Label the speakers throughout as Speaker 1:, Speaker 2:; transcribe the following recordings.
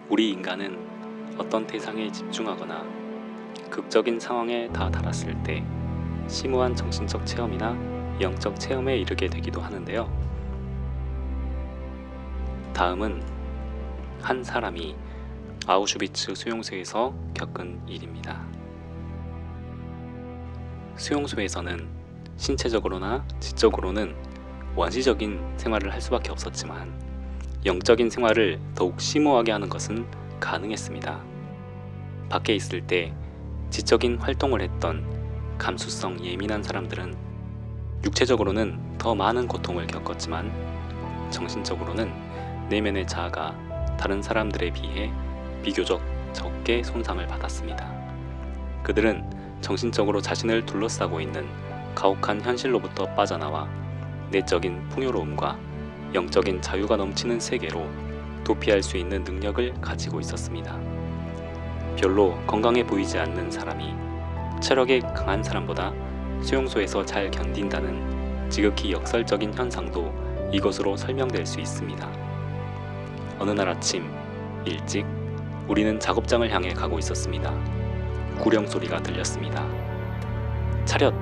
Speaker 1: 우리 인간은 어떤 대상에 집중하거나 극적인 상황에 다 달았을 때 심오한 정신적 체험이나 영적 체험에 이르게 되기도 하는데요. 다음은 한 사람이 아우슈비츠 수용소에서 겪은 일입니다. 수용소에서는 신체적으로나 지적으로는 원시적인 생활을 할 수밖에 없었지만 영적인 생활을 더욱 심오하게 하는 것은 가능했습니다. 밖에 있을 때 지적인 활동을 했던 감수성 예민한 사람들은 육체적으로는 더 많은 고통을 겪었지만 정신적으로는 내면의 자아가 다른 사람들에 비해 비교적 적게 손상을 받았습니다. 그들은 정신적으로 자신을 둘러싸고 있는 가혹한 현실로부터 빠져나와 내적인 풍요로움과 영적인 자유가 넘치는 세계로 도피할 수 있는 능력을 가지고 있었습니다. 별로 건강해 보이지 않는 사람이 체력이 강한 사람보다 수용소에서 잘 견딘다는 지극히 역설적인 현상도 이것으로 설명될 수 있습니다. 어느 날 아침 일찍 우리는 작업장을 향해 가고 있었습니다. 구령 소리가 들렸습니다. 차렷!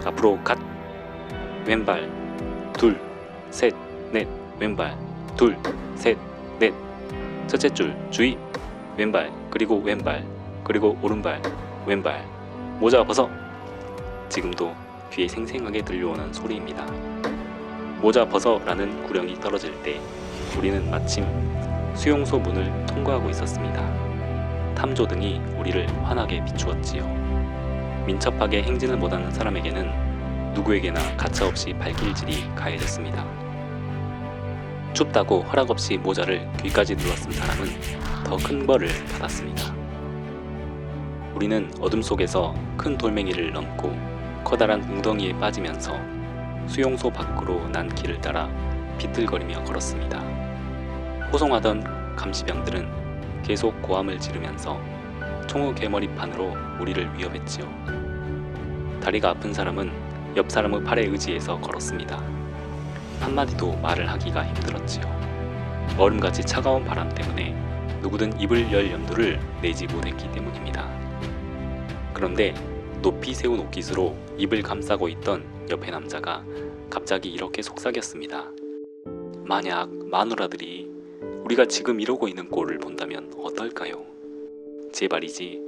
Speaker 1: 앞으로 갓! 왼발! 둘! 셋! 넷! 왼발! 둘! 셋! 넷! 첫째 줄 주의! 왼발! 그리고 왼발! 그리고 오른발! 왼발! 모자 벗어! 지금도 귀에 생생하게 들려오는 소리입니다. 모자 벗어 라는 구령이 떨어질 때 우리는 마침 수용소 문을 통과하고 있었습니다. 탐조등이 우리를 환하게 비추었지요. 민첩하게 행진을 못하는 사람에게는 누구에게나 가차없이 발길질이 가해졌습니다. 춥다고 허락 없이 모자를 귀까지 눌러쓴 사람은 더 큰 벌을 받았습니다. 우리는 어둠 속에서 큰 돌멩이를 넘고 커다란 웅덩이에 빠지면서 수용소 밖으로 난 길을 따라 비틀거리며 걸었습니다. 호송하던 감시병들은 계속 고함을 지르면서 총의 개머리판으로 우리를 위협했지요. 다리가 아픈 사람은 옆 사람의 팔에 의지해서 걸었습니다. 한마디도 말을 하기가 힘들었지요. 얼음같이 차가운 바람 때문에 누구든 입을 열 염두를 내지 못했기 때문입니다. 그런데 높이 세운 옷깃으로 입을 감싸고 있던 옆의 남자가 갑자기 이렇게 속삭였습니다. 만약 마누라들이 우리가 지금 이러고 있는 꼴을 본다면 어떨까요? 제발이지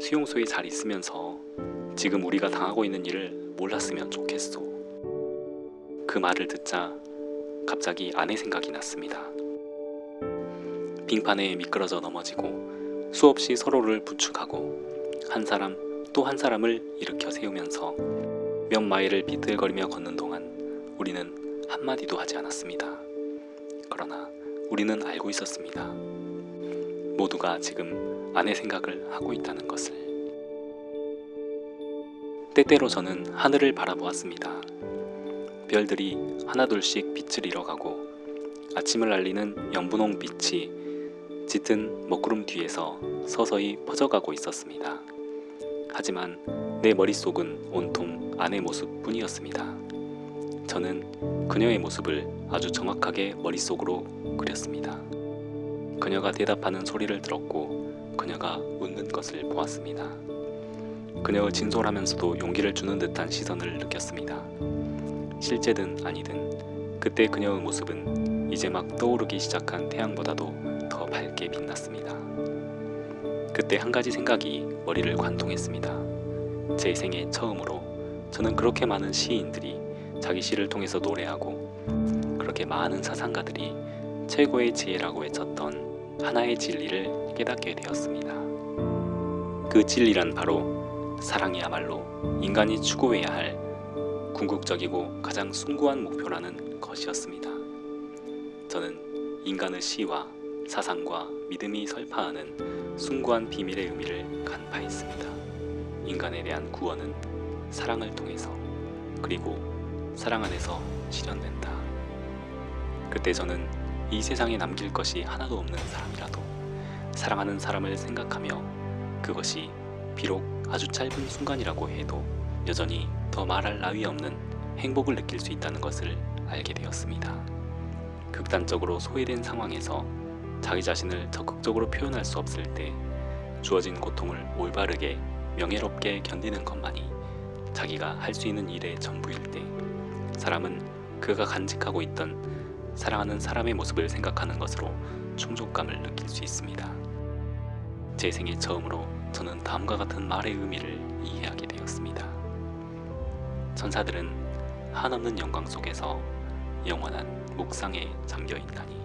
Speaker 1: 수용소에 잘 있으면서 지금 우리가 당하고 있는 일을 몰랐으면 좋겠소. 그 말을 듣자 갑자기 아내 생각이 났습니다. 빙판에 미끄러져 넘어지고 수없이 서로를 부축하고 한 사람 또 한 사람을 일으켜 세우면서 몇 마일을 비틀거리며 걷는 동안 우리는 한마디도 하지 않았습니다. 그러나 우리는 알고 있었습니다. 모두가 지금 아내 생각을 하고 있다는 것을. 때때로 저는 하늘을 바라보았습니다. 별들이 하나둘씩 빛을 잃어가고 아침을 알리는 연분홍 빛이 짙은 먹구름 뒤에서 서서히 퍼져가고 있었습니다. 하지만 내 머릿속은 온통 아내 모습뿐이었습니다. 저는 그녀의 모습을 아주 정확하게 머릿속으로 그렸습니다. 그녀가 대답하는 소리를 들었고 그녀가 웃는 것을 보았습니다. 그녀의 진솔하면서도 용기를 주는 듯한 시선을 느꼈습니다. 실제든 아니든 그때 그녀의 모습은 이제 막 떠오르기 시작한 태양보다도 더 밝게 빛났습니다. 그때 한 가지 생각이 머리를 관통했습니다. 제 생애 처음으로 저는 그렇게 많은 시인들이 자기 시를 통해서 노래하고 그렇게 많은 사상가들이 최고의 지혜라고 외쳤던 하나의 진리를 깨닫게 되었습니다. 그 진리란 바로 사랑이야말로 인간이 추구해야 할 궁극적이고 가장 숭고한 목표라는 것이었습니다. 저는 인간의 시와 사상과 믿음이 설파하는 숭고한 비밀의 의미를 간파했습니다. 인간에 대한 구원은 사랑을 통해서 그리고 사랑 안에서 실현된다. 그때 저는 이 세상에 남길 것이 하나도 없는 사람이라도 사랑하는 사람을 생각하며 그것이 비록 아주 짧은 순간이라고 해도 여전히 더 말할 나위 없는 행복을 느낄 수 있다는 것을 알게 되었습니다. 극단적으로 소외된 상황에서 자기 자신을 적극적으로 표현할 수 없을 때 주어진 고통을 올바르게 명예롭게 견디는 것만이 자기가 할 수 있는 일의 전부일 때 사람은 그가 간직하고 있던 사랑하는 사람의 모습을 생각하는 것으로 충족감을 느낄 수 있습니다. 제 생애 처음으로 저는 다음과 같은 말의 의미를 이해하게 되었습니다. 천사들은 한없는 영광 속에서 영원한 묵상에 잠겨 있나니.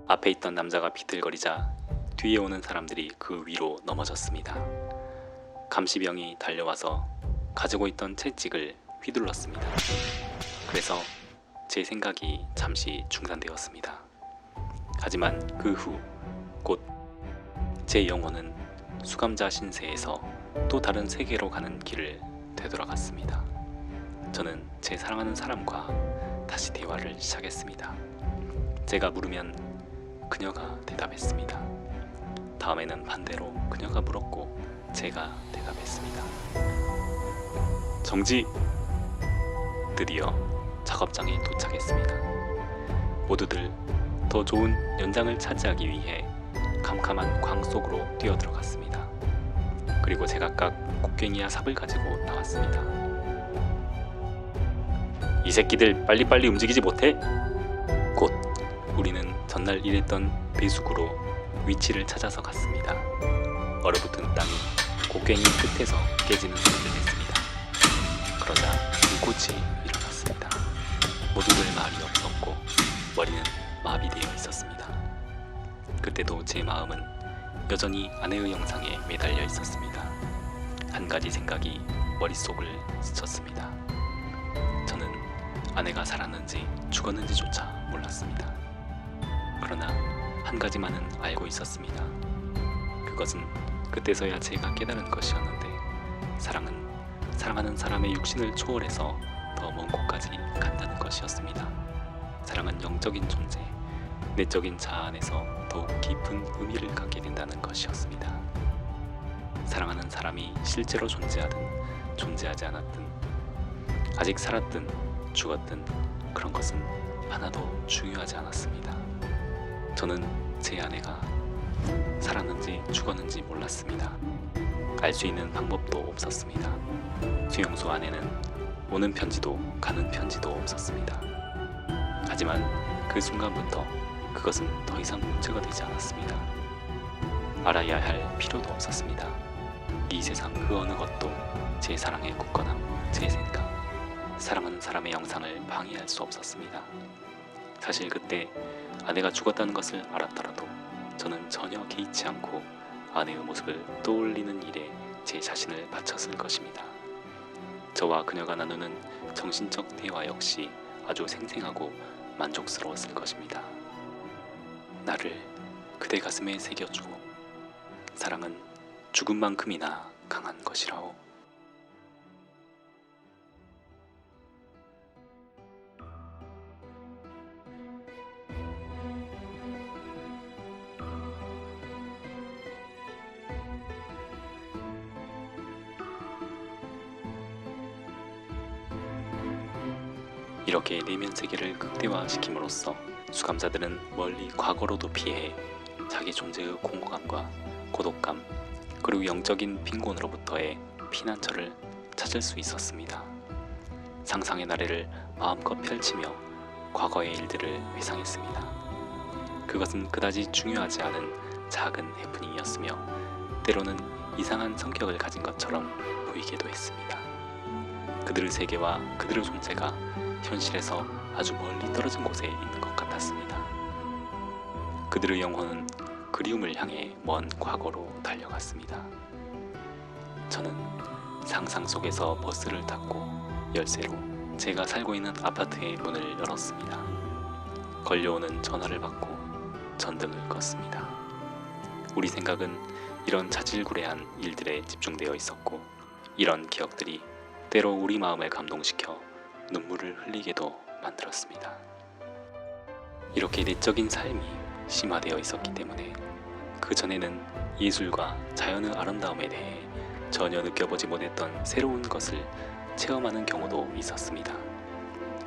Speaker 1: 앞에 있던 남자가 비틀거리자 뒤에 오는 사람들이 그 위로 넘어졌습니다. 감시병이 달려와서 가지고 있던 채찍을 휘둘렀습니다. 그래서 제 생각이 잠시 중단되었습니다. 하지만 그 후 곧 제 영혼은 수감자 신세에서 또 다른 세계로 가는 길을 되돌아갔습니다. 저는 제 사랑하는 사람과 다시 대화를 시작했습니다. 제가 물으면 그녀가 대답했습니다. 다음에는 반대로 그녀가 물었고 제가 대답했습니다. 정지! 드디어 작업장에 도착했습니다. 모두들 더 좋은 연장을 차지하기 위해 캄캄한 광 속으로 뛰어들어갔습니다. 그리고 제각각 곡괭이와 삽을 가지고 나왔습니다. 이 새끼들 빨리빨리 움직이지 못해? 곧 우리는 전날 일했던 배수구로 위치를 찾아서 갔습니다. 얼어붙은 땅이 곡괭이 끝에서 깨지는 소리를 냈습니다. 그러자 불꽃이 일어났습니다. 모두들 말이 없었고 머리는 마비되어 있었습니다. 그때도 제 마음은 여전히 아내의 영상에 매달려 있었습니다. 한 가지 생각이 머릿속을 스쳤습니다. 저는 아내가 살았는지 죽었는지조차 몰랐습니다. 그러나 한 가지만은 알고 있었습니다. 그것은 그때서야 제가 깨달은 것이었는데 사랑은 사랑하는 사람의 육신을 초월해서 더 먼 곳까지 간다는 것이었습니다. 사랑은 영적인 존재, 내적인 자아 안에서 더욱 깊은 의미를 갖게 된다는 것이었습니다. 사랑하는 사람이 실제로 존재하든 존재하지 않았든 아직 살았든 죽었든 그런 것은 하나도 중요하지 않았습니다. 저는 제 아내가 살았는지 죽었는지 몰랐습니다. 알 수 있는 방법도 없었습니다. 수용소 안에는 오는 편지도 가는 편지도 없었습니다. 하지만 그 순간부터 그것은 더 이상 문제가 되지 않았습니다. 알아야 할 필요도 없었습니다. 이 세상 그 어느 것도 제 사랑의 굳건함, 제 생각, 사랑하는 사람의 영상을 방해할 수 없었습니다. 사실 그때 아내가 죽었다는 것을 알았더라도 저는 전혀 개의치 않고 아내의 모습을 떠올리는 일에 제 자신을 바쳤을 것입니다. 저와 그녀가 나누는 정신적 대화 역시 아주 생생하고 만족스러웠을 것입니다. 나를 그대 가슴에 새겨주고 사랑은 죽음만큼이나 강한 것이라오. 이렇게 내면 세계를 극대화시킴으로써 수감자들은 멀리 과거로도 피해 자기 존재의 공허감과 고독감 그리고 영적인 빈곤으로부터의 피난처를 찾을 수 있었습니다. 상상의 나래를 마음껏 펼치며 과거의 일들을 회상했습니다. 그것은 그다지 중요하지 않은 작은 해프닝이었으며 때로는 이상한 성격을 가진 것처럼 보이기도 했습니다. 그들의 세계와 그들의 존재가 현실에서 아주 멀리 떨어진 곳에 있는 것 같았습니다. 그들의 영혼은 그리움을 향해 먼 과거로 달려갔습니다. 저는 상상 속에서 버스를 탔고 열쇠로 제가 살고 있는 아파트의 문을 열었습니다. 걸려오는 전화를 받고 전등을 껐습니다. 우리 생각은 이런 자질구레한 일들에 집중되어 있었고 이런 기억들이 때로 우리 마음을 감동시켜 눈물을 흘리게도 만들었습니다. 이렇게 내적인 삶이 심화되어 있었기 때문에 그 전에는 예술과 자연의 아름다움에 대해 전혀 느껴보지 못했던 새로운 것을 체험하는 경우도 있었습니다.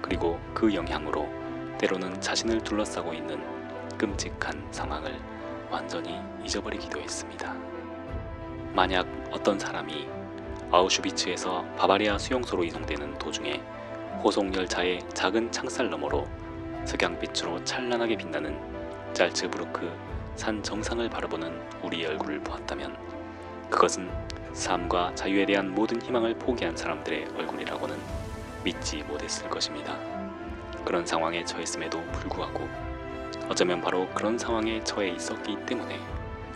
Speaker 1: 그리고 그 영향으로 때로는 자신을 둘러싸고 있는 끔찍한 상황을 완전히 잊어버리기도 했습니다. 만약 어떤 사람이 아우슈비츠에서 바바리아 수용소로 이송되는 도중에 호송열차의 작은 창살 너머로 석양빛으로 찬란하게 빛나는 짤츠부르크 산 정상을 바라보는 우리의 얼굴을 보았다면 그것은 삶과 자유에 대한 모든 희망을 포기한 사람들의 얼굴이라고는 믿지 못했을 것입니다. 그런 상황에 처했음에도 불구하고 어쩌면 바로 그런 상황에 처해 있었기 때문에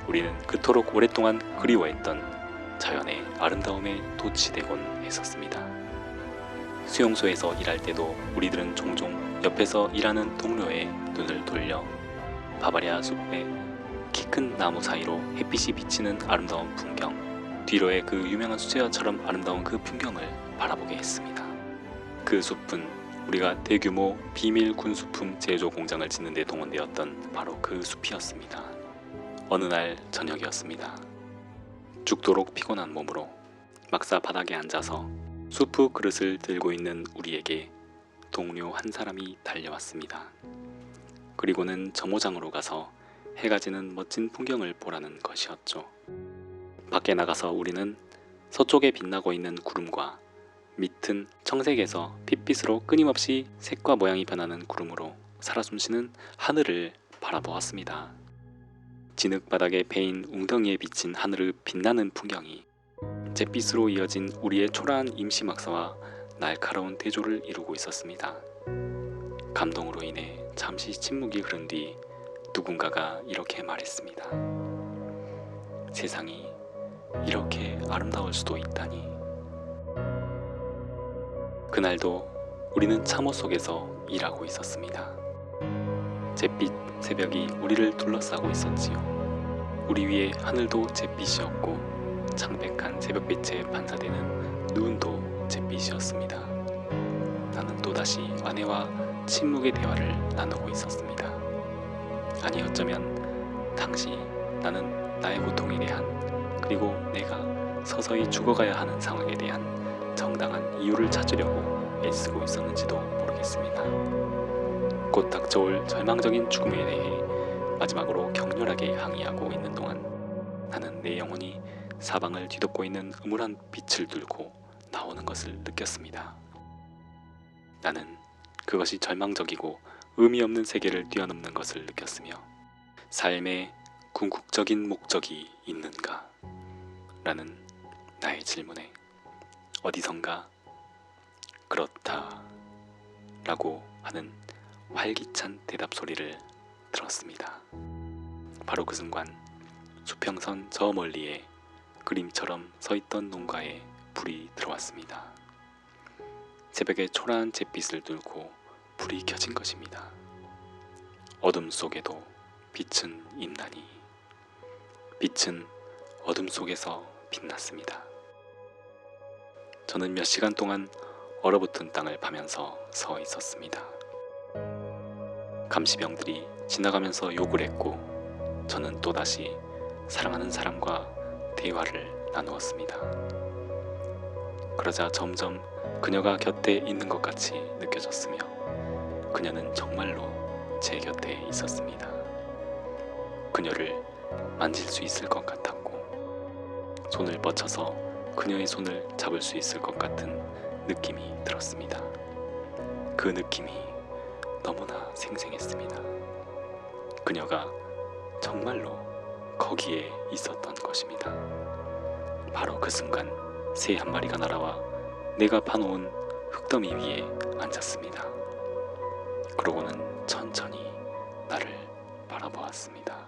Speaker 1: 우리는 그토록 오랫동안 그리워했던 자연의 아름다움에 도취되곤 했었습니다. 수용소에서 일할 때도 우리들은 종종 옆에서 일하는 동료의 눈을 돌려 바바리아 숲의 키 큰 나무 사이로 햇빛이 비치는 아름다운 풍경, 뒤로의 그 유명한 수제화처럼 아름다운 그 풍경을 바라보게 했습니다. 그 숲은 우리가 대규모 비밀 군수품 제조 공장을 짓는 데 동원되었던 바로 그 숲이었습니다. 어느 날 저녁이었습니다. 죽도록 피곤한 몸으로 막사 바닥에 앉아서 수프 그릇을 들고 있는 우리에게 동료 한 사람이 달려왔습니다. 그리고는 점호장으로 가서 해가 지는 멋진 풍경을 보라는 것이었죠. 밖에 나가서 우리는 서쪽에 빛나고 있는 구름과 밑은 청색에서 핏빛으로 끊임없이 색과 모양이 변하는 구름으로 살아 숨쉬는 하늘을 바라보았습니다. 진흙바닥에 패인 웅덩이에 비친 하늘의 빛나는 풍경이 잿빛으로 이어진 우리의 초라한 임시막사와 날카로운 대조를 이루고 있었습니다. 감동으로 인해 잠시 침묵이 흐른 뒤 누군가가 이렇게 말했습니다. 세상이 이렇게 아름다울 수도 있다니. 그날도 우리는 참호 속에서 일하고 있었습니다. 잿빛 새벽이 우리를 둘러싸고 있었지요. 우리 위에 하늘도 잿빛이었고 창백한 새벽빛에 반사되는 눈도 잿빛이었습니다. 나는 또다시 아내와 침묵의 대화를 나누고 있었습니다. 아니 어쩌면 당시 나는 나의 고통에 대한 그리고 내가 서서히 죽어가야 하는 상황에 대한 정당한 이유를 찾으려고 애쓰고 있었는지도 모르겠습니다. 곧 닥쳐올 절망적인 죽음에 대해 마지막으로 격렬하게 항의하고 있는 동안 나는 내 영혼이 사방을 뒤덮고 있는 음울한 빛을 뚫고 나오는 것을 느꼈습니다. 나는 그것이 절망적이고 의미 없는 세계를 뛰어넘는 것을 느꼈으며 삶에 궁극적인 목적이 있는가? 라는 나의 질문에 어디선가 그렇다 라고 하는 활기찬 대답 소리를 들었습니다. 바로 그 순간 수평선 저 멀리에 그림처럼 서있던 농가에 불이 들어왔습니다. 새벽의 초라한 잿빛을 뚫고 불이 켜진 것입니다. 어둠 속에도 빛은 있나니 빛은 어둠 속에서 빛났습니다. 저는 몇 시간 동안 얼어붙은 땅을 파면서 서 있었습니다. 감시병들이 지나가면서 욕을 했고 저는 또다시 사랑하는 사람과 대화를 나누었습니다. 그러자 점점 그녀가 곁에 있는 것 같이 느껴졌으며 그녀는 정말로 제 곁에 있었습니다. 그녀를 만질 수 있을 것 같았고 손을 뻗쳐서 그녀의 손을 잡을 수 있을 것 같은 느낌이 들었습니다. 그 느낌이 너무나 생생했습니다. 그녀가 정말로 거기에 있었던 것입니다. 바로 그 순간 새 한 마리가 날아와 내가 파놓은 흙더미 위에 앉았습니다. 그러고는 천천히 나를 바라보았습니다.